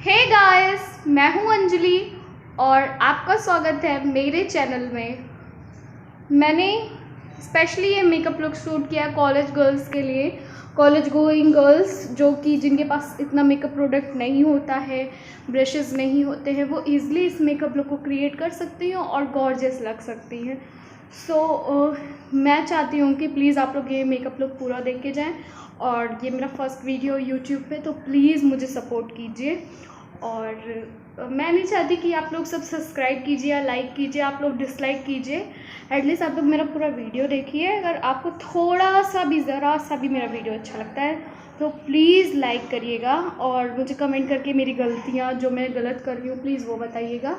Hey guys, मैं हूं अंजलि और आपका स्वागत है मेरे चैनल में। मैंने स्पेशली ये मेकअप लुक शूट किया कॉलेज गर्ल्स के लिए। कॉलेज गोइंग गर्ल्स जो कि जिनके पास इतना मेकअप प्रोडक्ट नहीं होता है, ब्रशेस नहीं होते हैं, वो ईज़िली इस मेकअप लुक को क्रिएट कर सकती हैं और गॉर्जियस लग सकती हैं। मैं चाहती हूँ कि प्लीज़ आप लोग ये मेकअप लुक पूरा देख के जाएँ। और ये मेरा फर्स्ट वीडियो यूट्यूब पे, तो प्लीज़ मुझे सपोर्ट कीजिए। और मैं नहीं चाहती कि आप लोग सब सब्सक्राइब कीजिए या लाइक कीजिए, आप लोग डिसलाइक कीजिए। एटलीस्ट आप लोग मेरा पूरा वीडियो देखिए। अगर आपको थोड़ा सा भी, ज़रा सा भी मेरा वीडियो अच्छा लगता है तो प्लीज़ लाइक करिएगा और मुझे कमेंट करके मेरी गलतियाँ जो मैं गलत कर रही हूँ प्लीज़ वो बताइएगा।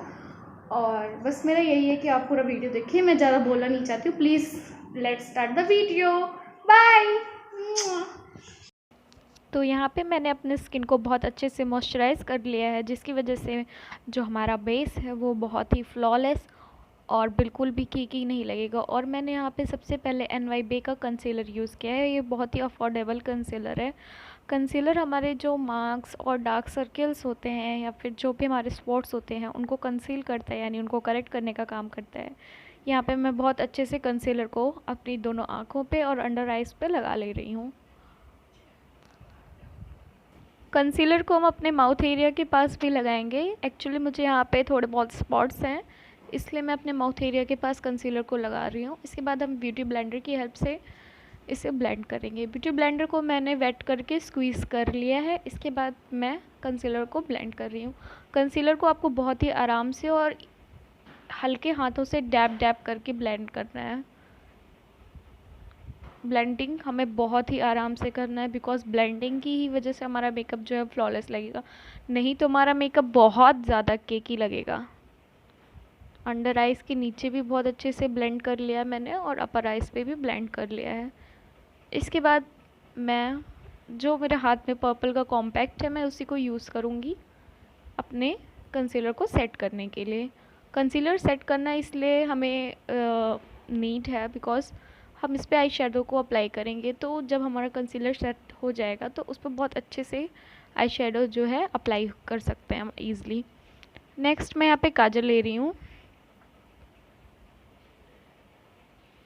और बस मेरा यही है कि आप पूरा वीडियो देखिए। मैं ज़्यादा बोलना नहीं चाहती हूँ। Please let's start the video. Bye. तो यहाँ पे मैंने अपने स्किन को बहुत अच्छे से मॉइस्चराइज़ कर लिया है, जिसकी वजह से जो हमारा बेस है वो बहुत ही फ्लॉलेस और बिल्कुल भी कीकी नहीं लगेगा। और मैंने यहाँ पे सबसे पहले NYB का कंसीलर यूज़ किया है। ये बहुत ही अफोर्डेबल कंसीलर है। कंसीलर हमारे जो मार्क्स और डार्क सर्कल्स होते हैं या फिर जो भी हमारे स्पॉट्स होते हैं उनको कंसील करता है, यानी उनको करेक्ट करने का काम करता है। यहाँ पे मैं बहुत अच्छे से कंसीलर को अपनी दोनों आँखों पे और अंडर आइज़ पे लगा ले रही हूँ। कंसीलर को हम अपने माउथ एरिया के पास भी लगाएंगे। एक्चुअली मुझे यहाँ पे थोड़े बहुत स्पॉट्स हैं, इसलिए मैं अपने माउथ एरिया के पास कंसीलर को लगा रही हूँ। इसके बाद हम ब्यूटी ब्लेंडर की हेल्प से इसे ब्लेंड करेंगे। ब्यूटी ब्लेंडर को मैंने वेट करके स्क्वीज़ कर लिया है। इसके बाद मैं कंसीलर को ब्लेंड कर रही हूँ। कंसीलर को आपको बहुत ही आराम से और हल्के हाथों से डैब डैब करके ब्लेंड करना है। ब्लेंडिंग हमें बहुत ही आराम से करना है, बिकॉज ब्लेंडिंग की ही वजह से हमारा मेकअप जो है फ्लॉलेस लगेगा, नहीं तो हमारा मेकअप बहुत ज़्यादा केकी लगेगा। अंडर आइज़ के नीचे भी बहुत अच्छे से ब्लेंड कर लिया है मैंने और अपर आइज़ पे भी ब्लेंड कर लिया है। इसके बाद मैं जो मेरे हाथ में पर्पल का कॉम्पैक्ट है मैं उसी को यूज़ करूँगी अपने कंसीलर को सेट करने के लिए। कंसीलर सेट करना इसलिए हमें नीड है बिकॉज़ हम इस पे आई शेडो को अप्लाई करेंगे, तो जब हमारा कंसीलर सेट हो जाएगा तो उस पर बहुत अच्छे से आई शेडो जो है अप्लाई कर सकते हैं हम ईज़िली। नेक्स्ट मैं यहाँ पे काजल ले रही हूँ।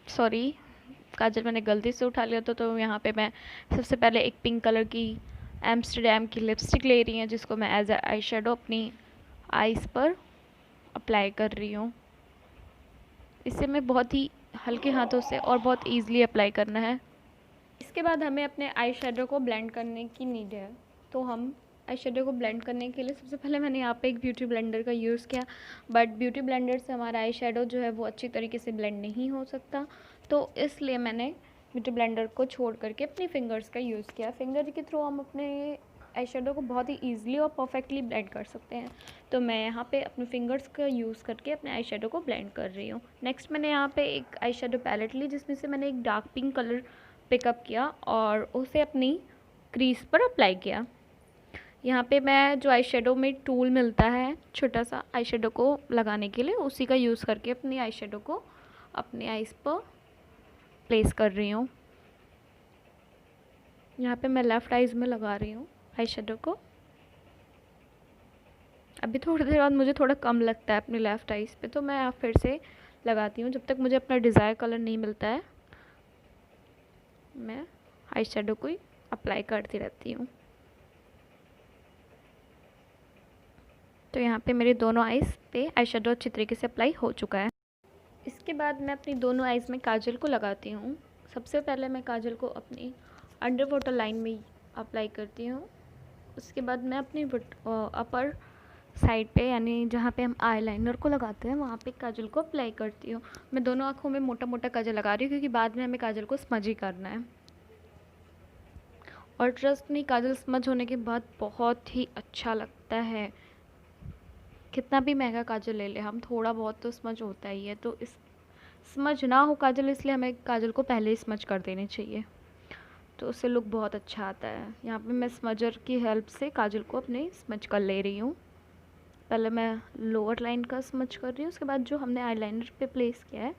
सॉरी, काजल मैंने गलती से उठा लिया तो यहाँ पे मैं सबसे पहले एक पिंक कलर की एम्स्टरडैम की लिपस्टिक ले रही हूँ, जिसको मैं एज अ आई शेडो अपनी आइज़ पर अप्लाई कर रही हूँ। इसे मैं बहुत ही हल्के हाथों से और बहुत ईज़िली अप्लाई करना है। इसके बाद हमें अपने आई शेडो को ब्लेंड करने की नीड है। तो हम आई शेडो को ब्लेंड करने के लिए सबसे पहले मैंने यहाँ पे एक ब्यूटी ब्लेंडर का यूज़ किया, बट ब्यूटी ब्लेंडर से हमारा आई शेडो जो है वो अच्छी तरीके से ब्लेंड नहीं हो सकता, तो इसलिए मैंने ब्यूटी ब्लेंडर को छोड़ करके अपनी फिंगर्स का यूज़ किया। फिंगर के थ्रू हम अपने आई शेडो को बहुत ही ईजिली और परफेक्टली ब्लेंड कर सकते हैं। तो मैं यहाँ पे अपने फिंगर्स का यूज़ करके अपने आई शेडो को ब्लेंड कर रही हूँ। नेक्स्ट मैंने यहाँ पे एक आई शेडो पैलेट ली, जिसमें से मैंने एक डार्क पिंक कलर पिकअप किया और उसे अपनी क्रीज पर अप्लाई किया। यहाँ पे मैं जो आई शेडो में टूल मिलता है छोटा सा आई शेडो को लगाने के लिए, उसी का यूज़ करके अपनी आई शेडो को अपनी आइज़ पर प्लेस कर रही हूँ। यहाँ पे मैं लेफ़्ट आइज़ में लगा रही हूँ आई शेडो को। अभी थोड़ी देर बाद मुझे थोड़ा कम लगता है अपनी लेफ़्ट आइज़ पे, तो मैं फिर से लगाती हूँ। जब तक मुझे अपना डिज़ायर कलर नहीं मिलता है मैं आई शेडो को ही अप्लाई करती रहती हूँ। तो यहाँ पे मेरे दोनों आइज़ पे आई शेडो अच्छी तरीके से अप्लाई हो चुका है। इसके बाद मैं अपनी दोनों आइज़ में काजल को लगाती हूँ। सबसे पहले मैं काजल को अपनी अंडर वाटर लाइन में अप्लाई करती हूँ। उसके बाद मैं अपनी अपर साइड पे, यानी जहाँ पे हम आई लाइनर को लगाते हैं, वहाँ पे काजल को अप्लाई करती हूँ। मैं दोनों आँखों में मोटा मोटा काजल लगा रही हूँ क्योंकि बाद में हमें काजल को स्मजी करना है। और ट्रस्ट नहीं, काजल स्मज होने के बाद बहुत ही अच्छा लगता है। कितना भी महंगा काजल ले ले हम, थोड़ा बहुत तो स्मज होता ही है। तो इस स्मज ना हो काजल, इसलिए हमें काजल को पहले ही स्मज कर देनी चाहिए, तो उससे लुक बहुत अच्छा आता है। यहाँ पे मैं स्मजर की हेल्प से काजल को अपने स्मज कर ले रही हूँ। पहले मैं लोअर लाइन का स्मज कर रही हूँ, उसके बाद जो हमने आईलाइनर पे प्लेस किया है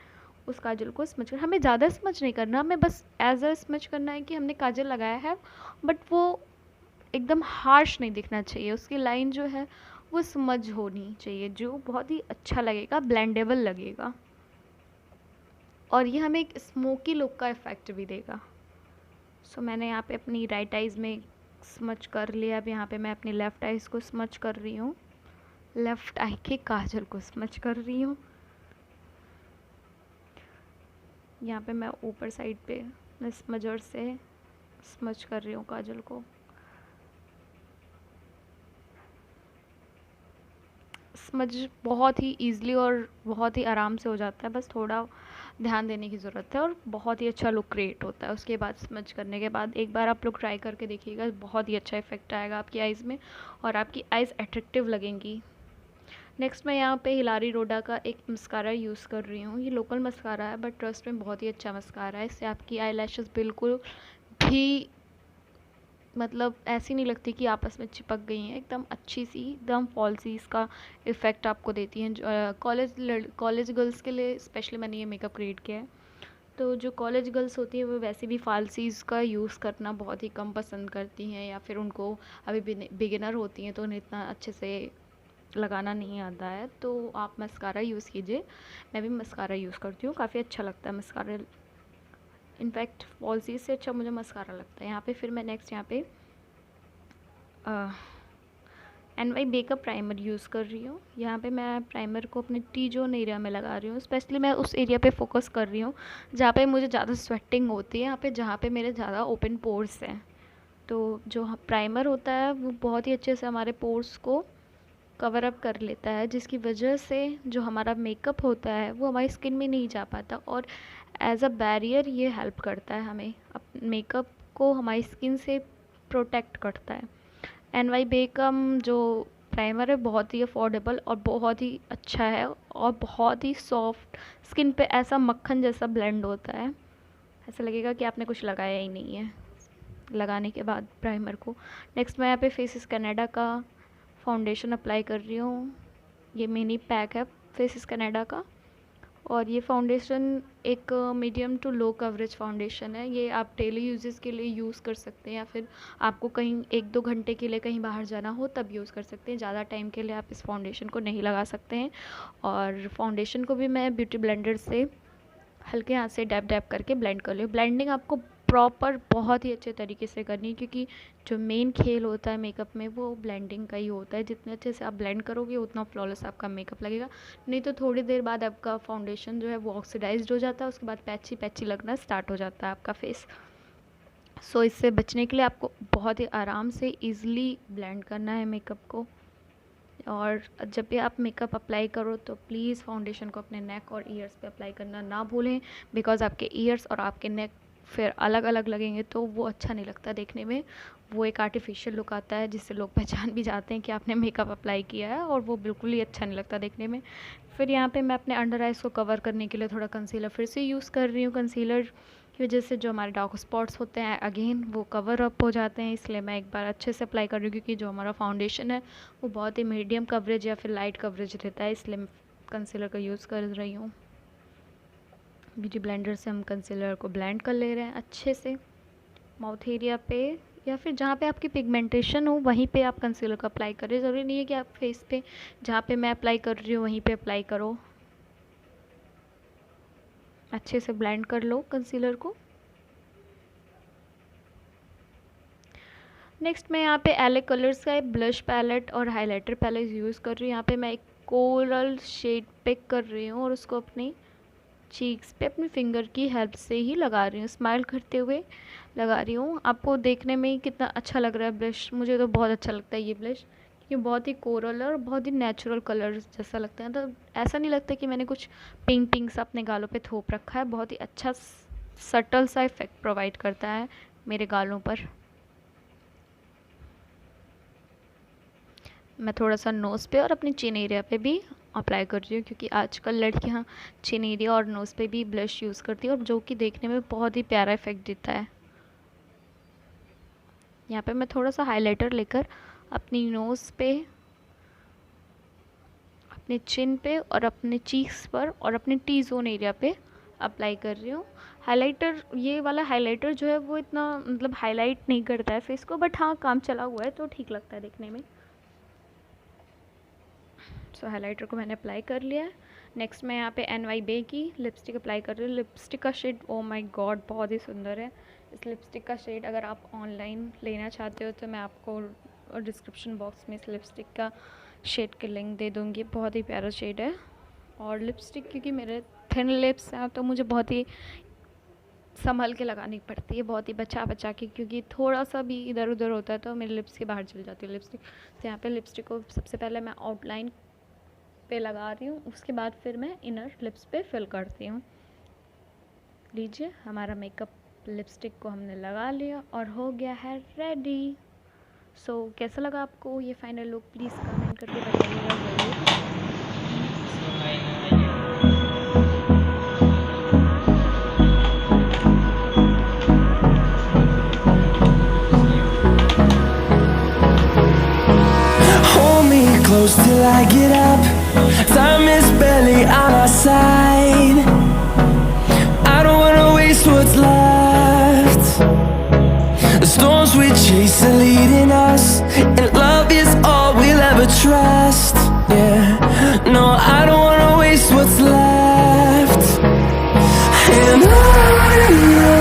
उस काजल को स्मज कर। हमें ज़्यादा स्मज नहीं करना, हमें बस एज अ स्मज करना है कि हमने काजल लगाया है, बट वो एकदम हार्श नहीं दिखना चाहिए, उसकी लाइन जो है वो स्मज होनी चाहिए, जो बहुत ही अच्छा लगेगा, ब्लेंडेबल लगेगा, और ये हमें एक स्मोकी लुक का इफ़ेक्ट भी देगा। सो मैंने यहाँ पे अपनी राइट आइज़ में स्मच कर लिया। अब यहाँ पे मैं अपनी लेफ़्ट आइज़ को स्मच कर रही हूँ, लेफ़्ट आई के काजल को स्मच कर रही हूँ। यहाँ पे मैं ऊपर साइड पे मैं स्मजर से स्मच कर रही हूँ काजल को। स्मज बहुत ही ईज़िली और बहुत ही आराम से हो जाता है, बस थोड़ा ध्यान देने की ज़रूरत है और बहुत ही अच्छा लुक क्रिएट होता है। उसके बाद स्मज करने के बाद एक बार आप लोग ट्राई करके देखिएगा, बहुत ही अच्छा इफ़ेक्ट आएगा आपकी आइज़ में और आपकी आइज़ अट्रैक्टिव लगेंगी। नेक्स्ट मैं यहाँ पे हिलारी रोडा का एक मस्कारा यूज़ कर रही हूँ। ये लोकल मस्कारा है बट ट्रस्ट में बहुत ही अच्छा मस्कारा है। इससे आपकी आई लैशेज़ बिल्कुल भी मतलब ऐसी नहीं लगती कि आपस में चिपक गई हैं, एकदम अच्छी सी, एकदम फॉल्सी इसका इफ़ेक्ट आपको देती हैं। कॉलेज गर्ल्स के लिए स्पेशली मैंने ये मेकअप क्रिएट किया है। तो जो कॉलेज गर्ल्स होती हैं वो वैसे भी फालसीज़ का यूज़ करना बहुत ही कम पसंद करती हैं, या फिर उनको अभी बिगिनर होती हैं तो उन्हें इतना अच्छे से लगाना नहीं आता है। तो आप मस्कारा यूज़ कीजिए। मैं भी मस्कारा यूज़ करती हूँ, काफ़ी अच्छा लगता है मस्कारा। इनफैक्ट फॉल्सीज़ से अच्छा मुझे मस्कारा लगता है। यहाँ पे फिर मैं नेक्स्ट यहाँ पे NY मेकअप प्राइमर यूज़ कर रही हूँ। यहाँ पे मैं प्राइमर को अपने टी जोन एरिया में लगा रही हूँ। स्पेशली मैं उस एरिया पे फोकस कर रही हूँ जहाँ पे मुझे ज़्यादा स्वेटिंग होती है, यहाँ पे जहाँ पे मेरे ज़्यादा ओपन पोर्स हैं। तो जो प्राइमर होता है वो बहुत ही अच्छे से हमारे पोर्स को कवर अप कर लेता है, जिसकी वजह से जो हमारा मेकअप होता है वो हमारी स्किन में नहीं जा पाता, और एज अ बैरियर ये हेल्प करता है हमें, मेकअप को हमारी स्किन से प्रोटेक्ट करता है। NY बेकम जो प्राइमर है बहुत ही अफोर्डेबल और बहुत ही अच्छा है और बहुत ही सॉफ्ट, स्किन पे ऐसा मक्खन जैसा ब्लेंड होता है, ऐसा लगेगा कि आपने कुछ लगाया ही नहीं है लगाने के बाद प्राइमर को। नेक्स्ट मैं यहाँ पे फेसेस कनाडा का फाउंडेशन अप्लाई कर रही हूँ। ये मिनी पैक है फेसेस कनाडा का, और ये फाउंडेशन एक medium to low coverage foundation है। ये आप डेली यूजेस के लिए यूज़ कर सकते हैं, या फिर आपको कहीं 1-2 घंटे के लिए कहीं बाहर जाना हो तब यूज़ कर सकते हैं। ज़्यादा टाइम के लिए आप इस फाउंडेशन को नहीं लगा सकते हैं। और फाउंडेशन को भी मैं ब्यूटी ब्लेंडर से हल्के हाथ से डैप डैप करके ब्लेंड कर ली। ब्लेंडिंग आपको प्रॉपर बहुत ही अच्छे तरीके से करनी है, क्योंकि जो मेन खेल होता है मेकअप में वो ब्लेंडिंग का ही होता है। जितने अच्छे से आप ब्लेंड करोगे उतना फ्लॉलेस आपका मेकअप लगेगा, नहीं तो थोड़ी देर बाद आपका फाउंडेशन जो है वो ऑक्सीडाइज्ड हो जाता है, उसके बाद पैची पैची लगना स्टार्ट हो जाता है आपका फेस। सो इससे बचने के लिए आपको बहुत ही आराम से ईज़िली ब्लेंड करना है मेकअप को। और जब भी आप मेकअप अप्लाई करो तो प्लीज़ फाउंडेशन को अपने नेक और ईयर्स पे अप्लाई करना ना भूलें, बिकॉज़ आपके ईयर्स और आपके नेक फिर अलग अलग लगेंगे तो वो अच्छा नहीं लगता देखने में, वो एक आर्टिफिशियल लुक आता है जिससे लोग पहचान भी जाते हैं कि आपने मेकअप अप्लाई किया है, और वो बिल्कुल ही अच्छा नहीं लगता देखने में। फिर यहाँ पे मैं अपने अंडर आइज़ को कवर करने के लिए थोड़ा कंसीलर फिर से यूज़ कर रही हूँ। कंसीलर की वजह से जो हमारे डार्क स्पॉट्स होते हैं अगेन वो कवर अप हो जाते हैं, इसलिए मैं एक बार अच्छे से अप्लाई कर रही हूँ, क्योंकि जो हमारा फाउंडेशन है वो बहुत ही मीडियम कवरेज या फिर लाइट कवरेज रहता है, इसलिए मैं कंसीलर का यूज़ कर रही हूँ। ब्यूटी ब्लेंडर से हम कंसीलर को ब्लेंड कर ले रहे हैं अच्छे से माउथ एरिया पे, या फिर जहाँ पे आपकी पिगमेंटेशन हो वहीं पे आप कंसीलर को अप्लाई करें। ज़रूरी नहीं है कि आप फेस पे जहाँ पे मैं अप्लाई कर रही हूँ वहीं पे अप्लाई करो। अच्छे से ब्लेंड कर लो कंसीलर को। नेक्स्ट मैं यहाँ पे एले कलर्स का एक ब्लश पैलेट और हाइलाइटर पैलेट यूज़ कर रही हूँ। यहाँ पे मैं एक कोरल शेड पिक कर रही हूँ और उसको अपनी चीक्स पे अपनी फिंगर की हेल्प से ही लगा रही हूँ, स्माइल करते हुए लगा रही हूँ। आपको देखने में ही कितना अच्छा लग रहा है ब्लश, मुझे तो बहुत अच्छा लगता है ये ब्लश, क्योंकि बहुत ही कोरल है और बहुत ही नेचुरल कलर जैसा लगता है। तो ऐसा नहीं लगता कि मैंने कुछ पिंक पिंक सा अपने गालों पे थोप रखा है, बहुत ही अच्छा सटल सा इफेक्ट प्रोवाइड करता है मेरे गालों पर। मैं थोड़ा सा नोज़ पे और अपनी चिन एरिया पे भी अप्लाई कर रही हूँ, क्योंकि आजकल लड़कियाँ चिन एरिया और नोज़ पे भी ब्लश यूज़ करती है और जो कि देखने में बहुत ही प्यारा इफेक्ट देता है। यहाँ पे मैं थोड़ा सा हाइलाइटर लेकर अपनी नोज़ पे, अपने चिन पे और अपने चीक्स पर और अपने टी जोन एरिया पे अप्लाई कर रही हूँ। हाइलाइटर, ये वाला हाइलाइटर जो है वो इतना मतलब हाईलाइट नहीं करता है फेस को, बट हाँ काम चला हुआ है तो ठीक लगता है देखने में। सो हाइलाइटर को मैंने अप्लाई कर लिया है। नेक्स्ट मैं यहाँ पे NYBE की लिपस्टिक अप्लाई कर रही हूँ। लिपस्टिक का शेड ओ माय गॉड बहुत ही सुंदर है। इस लिपस्टिक का शेड अगर आप ऑनलाइन लेना चाहते हो तो मैं आपको डिस्क्रिप्शन बॉक्स में इस लिपस्टिक का शेड की लिंक दे दूँगी। बहुत ही प्यारा शेड है। और लिपस्टिक क्योंकि मेरे थिन लिप्स हैं तो मुझे बहुत ही संभल के लगानी पड़ती है, बहुत ही बचा बचा के, क्योंकि थोड़ा सा भी इधर उधर होता है तो मेरे लिप्स के बाहर चल जाती है लिपस्टिक। तो यहाँ पे लिपस्टिक को सबसे पहले मैं आउटलाइन पे लगा रही हूँ, उसके बाद फिर मैं इनर लिप्स पे फिल करती हूँ। लीजिए हमारा मेकअप लिपस्टिक को हमने लगा लिया और हो गया है रेडी। सो कैसा लगा आपको ये फाइनल लुक, प्लीज़ कमेंट करके बताइएगा ज़रूर। Close till I get up. Time is barely on our side. I don't wanna waste what's left. The storms we chase are leading us, and love is all we'll ever trust. Yeah, no, I don't wanna waste what's left. And on